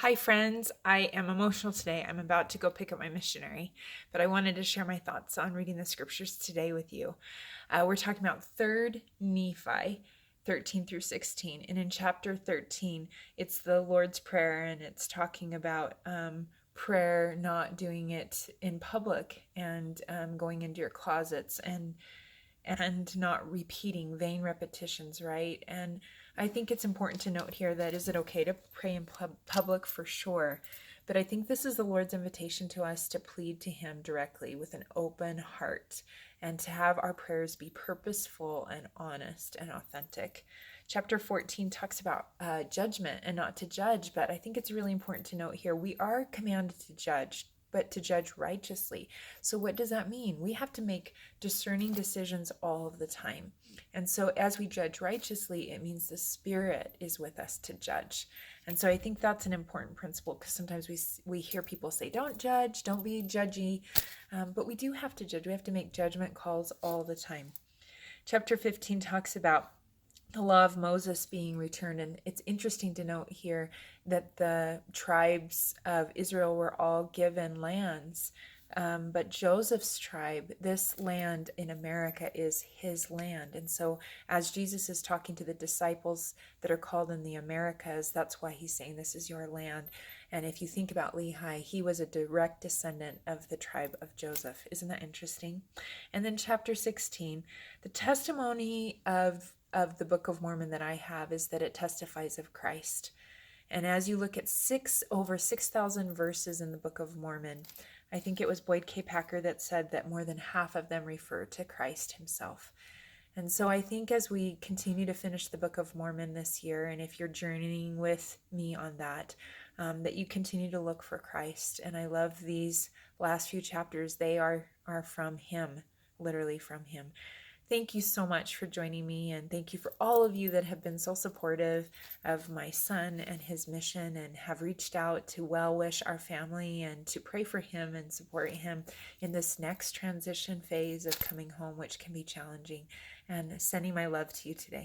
Hi, friends. I am emotional today. I'm about to go pick up my missionary, but I wanted to share my thoughts on reading the scriptures today with you. We're talking about 3rd Nephi 13 through 16. And in chapter 13, it's the Lord's Prayer, and it's talking about prayer, not doing it in public and going into your closets and not repeating vain repetitions, right? And I think it's important to note here that is it okay to pray in public? For sure. But I think this is the Lord's invitation to us to plead to Him directly with an open heart and to have our prayers be purposeful and honest and authentic. Chapter 14 talks about judgment and not to judge, but I think it's really important to note here we are commanded to judge, but to judge righteously. So, what does that mean? We have to make discerning decisions all of the time. And so, as we judge righteously, it means the Spirit is with us to judge. And so, I think that's an important principle because sometimes we hear people say, don't judge, don't be judgy. But we do have to judge. We have to make judgment calls all the time. Chapter 15 talks about the law of Moses being returned. And it's interesting to note here that the tribes of Israel were all given lands. But Joseph's tribe, this land in America is his land. And so, as Jesus is talking to the disciples that are called in the Americas, that's why he's saying, this is your land. And if you think about Lehi, he was a direct descendant of the tribe of Joseph. Isn't that interesting? And then, chapter 16, the testimony of the Book of Mormon that I have is that it testifies of Christ. And as you look at over 6,000 verses in the Book of Mormon, I think it was Boyd K. Packer that said that more than half of them refer to Christ himself. And so I think as we continue to finish the Book of Mormon this year, and if you're journeying with me on that, that you continue to look for Christ. And I love these last few chapters. They are from him, literally from him. Thank you so much for joining me, and thank you for all of you that have been so supportive of my son and his mission and have reached out to well wish our family and to pray for him and support him in this next transition phase of coming home, which can be challenging. And sending my love to you today.